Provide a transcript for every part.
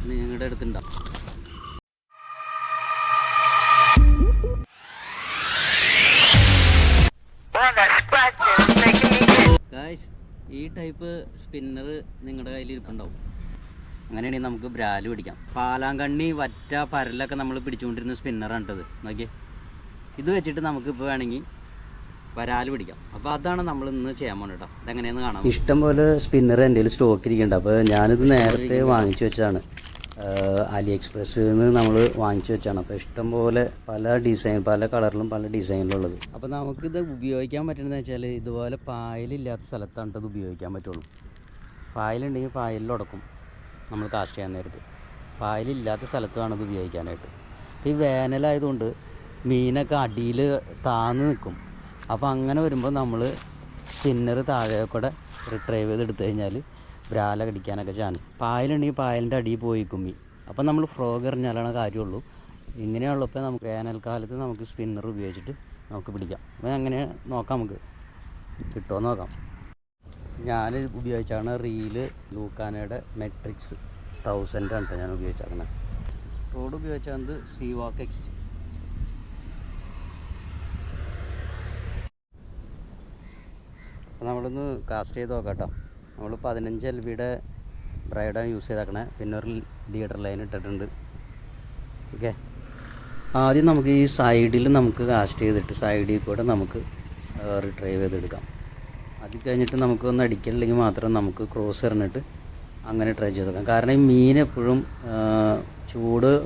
നിങ്ങളുടെ അടുത്തുണ്ടാവും. ഗായ്സ്, ഈ type spinner നിങ്ങളുടെ കയ്യിൽ ഇരിപ്പുണ്ടാവും. അങ്ങനെയാണെങ്കിൽ നമുക്ക് ബ്രാല് പിടിക്കാം. പാലാങ്കണ്ണി, വറ്റ, പരലൊക്കെ നമ്മൾ പിടിച്ചുകൊണ്ടിരുന്ന സ്പിന്നറാണ് കേട്ടത്. നോക്കിയേ, ഇത് വെച്ചിട്ട് നമുക്കിപ്പോൾ വേണമെങ്കിൽ വരാൽ പിടിക്കാം. അപ്പോൾ അതാണ് നമ്മൾ ഇന്ന് ചെയ്യാൻ പോകുന്നത് കേട്ടോ. ഇതെങ്ങനെയാണെന്ന് കാണാം. ഇഷ്ടംപോലെ സ്പിന്നർ എൻ്റെ കയ്യിൽ സ്റ്റോക്ക് ഇരിക്കുന്നുണ്ട്. അപ്പോൾ ഞാനിത് നേരത്തെ വാങ്ങിച്ചു വെച്ചാണ്, അലി എക്സ്പ്രസ്സിൽ നിന്ന് നമ്മൾ വാങ്ങിച്ചു വെച്ചാണ്. അപ്പോൾ ഇഷ്ടംപോലെ പല ഡിസൈൻ, പല കളറിലും പല ഡിസൈനിലുള്ളത്. അപ്പോൾ നമുക്കിത് ഉപയോഗിക്കാൻ പറ്റുന്നതെന്ന് വെച്ചാൽ ഇതുപോലെ പായലില്ലാത്ത സ്ഥലത്താണ് ഇത് ഉപയോഗിക്കാൻ പറ്റുള്ളൂ. പായലുണ്ടെങ്കിൽ പായലിലടക്കും നമ്മൾ കാസ്റ്റ് ചെയ്യാൻ നേരത്ത്. പായലില്ലാത്ത സ്ഥലത്താണ് ഇത് ഉപയോഗിക്കാനായിട്ട്. ഈ വേനലായതുകൊണ്ട് മീനൊക്കെ അടിയിൽ താന്ന് നിൽക്കും. അപ്പോൾ അങ്ങനെ വരുമ്പോൾ നമ്മൾ സ്പിന്നർ താഴെ കൂടെ റിട്രൈവ് ചെയ്തെടുത്തു കഴിഞ്ഞാൽ ബ്രാല കടിക്കാനൊക്കെ ചാൻസ്. പായലുണ്ടെങ്കിൽ പായലിൻ്റെ അടിയിൽ പോയിക്കും മീൻ. അപ്പോൾ നമ്മൾ ഫ്രോഗ് എറിഞ്ഞാലാണ് കാര്യമുള്ളൂ. ഇങ്ങനെയുള്ളപ്പോൾ നമുക്ക് വേനൽക്കാലത്ത് നമുക്ക് സ്പിന്നർ ഉപയോഗിച്ചിട്ട് നമുക്ക് പിടിക്കാം. അപ്പോൾ അങ്ങനെ നോക്കാം, നമുക്ക് കിട്ടുമോ നോക്കാം. ഞാൻ ഉപയോഗിച്ചാണ് റീല് ലൂക്കാനയുടെ മെട്രിക്സ് 1000 ആണ് ഞാൻ ഉപയോഗിച്ചാക്കുന്നത്. റോഡ് ഉപയോഗിച്ചത് സീവാക്ക് എക്സ്. അപ്പോൾ നമ്മളൊന്ന് കാസ്റ്റ് ചെയ്ത് നോക്കാം കേട്ടോ. നമ്മൾ 15 LBയുടെ ബ്രൈഡാണ് യൂസ് ചെയ്തേക്കണേ. പിന്നെ ഒരു ലീഡർ ലൈൻ ഇട്ടിട്ടുണ്ട്. ഓക്കെ, ആദ്യം നമുക്ക് ഈ സൈഡിൽ നമുക്ക് കാസ്റ്റ് ചെയ്തിട്ട് സൈഡിൽ കൂടെ നമുക്ക് റിട്രൈവ് ചെയ്തെടുക്കാം. അത് കഴിഞ്ഞിട്ട് നമുക്കൊന്ന് അടിക്കലില്ലെങ്കിൽ മാത്രം നമുക്ക് ക്രോസ് എറിഞ്ഞിട്ട് അങ്ങനെ ട്രൈ ചെയ്തെടുക്കാം. കാരണം ഈ മീൻ എപ്പോഴും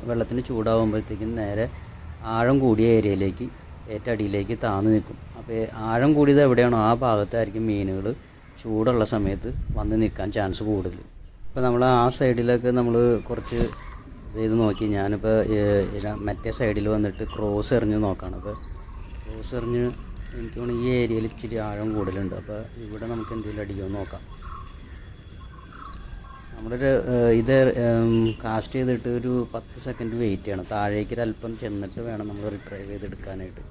വെള്ളത്തിന് ചൂടാകുമ്പോഴത്തേക്കും നേരെ ആഴം കൂടിയ ഏരിയയിലേക്ക് ഏറ്റവും അടിയിലേക്ക് താന്ന് നിൽക്കും. അപ്പോൾ ആഴം കൂടിയത് എവിടെയാണോ ആ ഭാഗത്തായിരിക്കും മീനുകൾ ചൂടുള്ള സമയത്ത് വന്ന് നിൽക്കാൻ ചാൻസ് കൂടുതൽ. ഇപ്പോൾ നമ്മൾ ആ സൈഡിലൊക്കെ നമ്മൾ കുറച്ച് ഇത് നോക്കി, ഞാനിപ്പോൾ മറ്റേ സൈഡിൽ വന്നിട്ട് ക്രോസ് എറിഞ്ഞ് നോക്കുകയാണ്. അപ്പോൾ ക്രോസ് എറിഞ്ഞ് എനിക്ക് തോന്നുന്നു ഈ ഏരിയയിൽ ഇച്ചിരി ആഴം കൂടുതലുണ്ട്. അപ്പോൾ ഇവിടെ നമുക്ക് എന്തെങ്കിലും അടിക്കുമെന്ന് നോക്കാം. നമ്മളൊരു ഇത് കാസ്റ്റ് ചെയ്തിട്ട് ഒരു 10 സെക്കൻഡ് വെയിറ്റ് ചെയ്യണം. താഴേക്ക് ഒരല്പം ചെന്നിട്ട് വേണം നമ്മൾ റിട്രൈവ് ചെയ്തെടുക്കാനായിട്ട്,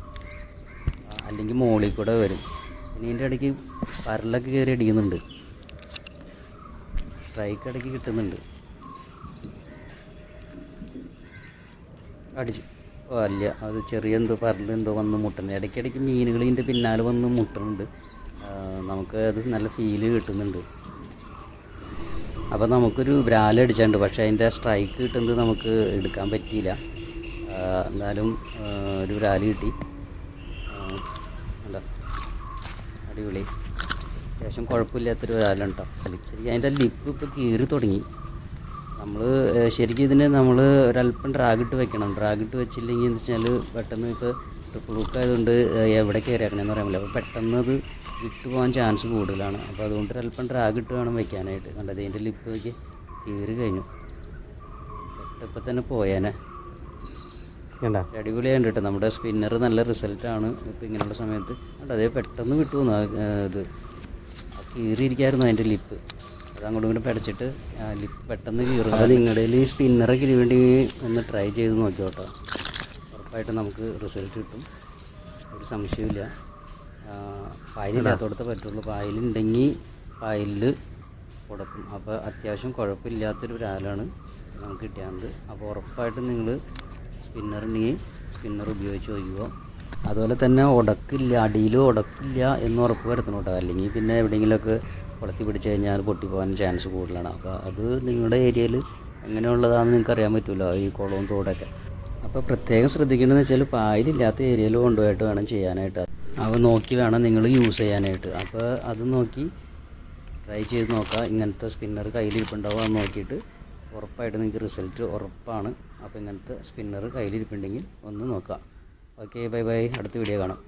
അല്ലെങ്കിൽ മുകളിൽ കൂടെ വരും. പിന്നെ ഇതിൻ്റെ ഇടയ്ക്ക് പരലൊക്കെ കയറി അടിക്കുന്നുണ്ട്, സ്ട്രൈക്ക് ഇടയ്ക്ക് കിട്ടുന്നുണ്ട്. അടിച്ചു. അല്ല, അത് ചെറിയ എന്തോ പരലെന്തോ വന്ന് മുട്ടുന്നത്. ഇടയ്ക്കിടയ്ക്ക് മീനുകൾ ഇതിൻ്റെ പിന്നാലെ വന്ന് മുട്ടുന്നുണ്ട്. നമുക്ക് അത് നല്ല ഫീല് കിട്ടുന്നുണ്ട്. അപ്പോൾ നമുക്കൊരു ബ്രാല അടിച്ചിട്ടുണ്ട്, പക്ഷേ അതിൻ്റെ സ്ട്രൈക്ക് കിട്ടുന്നത് നമുക്ക് എടുക്കാൻ പറ്റിയില്ല. എന്നാലും ഒരു ബ്രാല കിട്ടി. അല്ല, അടിപൊളി, അത്യാവശ്യം കുഴപ്പമില്ലാത്തൊരു ബ്രാലാണ് കേട്ടോ. ശരിക്കും അതിൻ്റെ ലിപ്പ് ഇപ്പോൾ കീറി തുടങ്ങി. നമ്മൾ ശരിക്കും ഇതിന് നമ്മൾ ഒരല്പം ഡ്രാഗിട്ട് വെക്കണം. ഡ്രാഗിട്ട് വെച്ചില്ലെങ്കിൽ എന്ന് വെച്ചാൽ പെട്ടെന്ന് ഇപ്പോൾ ട്രിപ്പിൾ ഹുക്ക് ആയതുകൊണ്ട് എവിടെ കയറിയാക്കണമെന്ന് പറയാൻ പറ്റില്ല. അപ്പോൾ പെട്ടെന്ന് അത് വിട്ടു പോകാൻ ചാൻസ് കൂടുതലാണ്. അപ്പോൾ അതുകൊണ്ട് ഒരല്പം ഡ്രാഗിട്ട് വേണം വെക്കാനായിട്ട്. കണ്ടത് ഇതിൻ്റെ ലിപ്പ് കീറി കഴിഞ്ഞു. ഇപ്പം തന്നെ പോയേനെ. അടിപൊളിയായിട്ട് കേട്ടോ. നമ്മുടെ സ്പിന്നർ നല്ല റിസൾട്ടാണ് ഇപ്പോൾ ഇങ്ങനെയുള്ള സമയത്ത്. അതേ പെട്ടെന്ന് വിട്ടു പോകുന്നു. ഇത് കീറിയിരിക്കായിരുന്നു അതിൻ്റെ ലിപ്പ്. അത് അങ്ങോട്ടും ഇങ്ങോട്ടും പടച്ചിട്ട് ലിപ്പ് പെട്ടെന്ന് കീറും. അത് നിങ്ങളുടെ ഈ സ്പിന്നറൊക്കെ വേണ്ടി ഒന്ന് ട്രൈ ചെയ്ത് നോക്കി കേട്ടോ. ഉറപ്പായിട്ട് നമുക്ക് റിസൾട്ട് കിട്ടും, ഒരു സംശയമില്ല. പായലില്ലാത്തടത്ത് പറ്റുള്ളൂ. പായലുണ്ടെങ്കിൽ പായലിൽ കൊടുക്കും. അപ്പോൾ അത്യാവശ്യം കുഴപ്പമില്ലാത്തൊരു ബ്രാലാണ് നമുക്ക് കിട്ടിയാണ്ട്. അപ്പോൾ ഉറപ്പായിട്ടും നിങ്ങൾ സ്പിന്നറുണ്ടെങ്കിൽ സ്പിന്നർ ഉപയോഗിച്ച് നോക്കുക. അതുപോലെ തന്നെ ഉടക്കില്ല, അടിയിൽ ഉടക്കില്ല എന്ന് ഉറപ്പ് വരുത്തണം കേട്ടോ. അല്ലെങ്കിൽ പിന്നെ എവിടെയെങ്കിലുമൊക്കെ കുളത്തി പിടിച്ച് കഴിഞ്ഞാൽ പൊട്ടിപ്പോകാൻ ചാൻസ് കൂടുതലാണ്. അപ്പോൾ അത് നിങ്ങളുടെ ഏരിയയിൽ എങ്ങനെയുള്ളതാണെന്ന് നിങ്ങൾക്ക് അറിയാൻ പറ്റുമല്ലോ, ഈ കുളവും തോടൊക്കെ. അപ്പോൾ പ്രത്യേകം ശ്രദ്ധിക്കേണ്ടതെന്ന് വെച്ചാൽ പായലില്ലാത്ത ഏരിയയിൽ കൊണ്ടുപോയിട്ട് വേണം ചെയ്യാനായിട്ട്. അവ നോക്കി വേണം നിങ്ങൾ യൂസ് ചെയ്യാനായിട്ട്. അപ്പോൾ അത് നോക്കി ട്രൈ ചെയ്ത് നോക്കുക. ഇങ്ങനത്തെ സ്പിന്നർ കയ്യിലിരിപ്പുണ്ടാവും, അത് നോക്കിയിട്ട് ഉറപ്പായിട്ട് നിങ്ങൾക്ക് റിസൾട്ട് ഉറപ്പാണ്. അപ്പോൾ ഇങ്ങനത്തെ സ്പിന്നർ കയ്യിലിരിപ്പുണ്ടെങ്കിൽ ഒന്ന് നോക്കുക. Okay, bye bye. അടുത്ത വീഡിയോ കാണാം.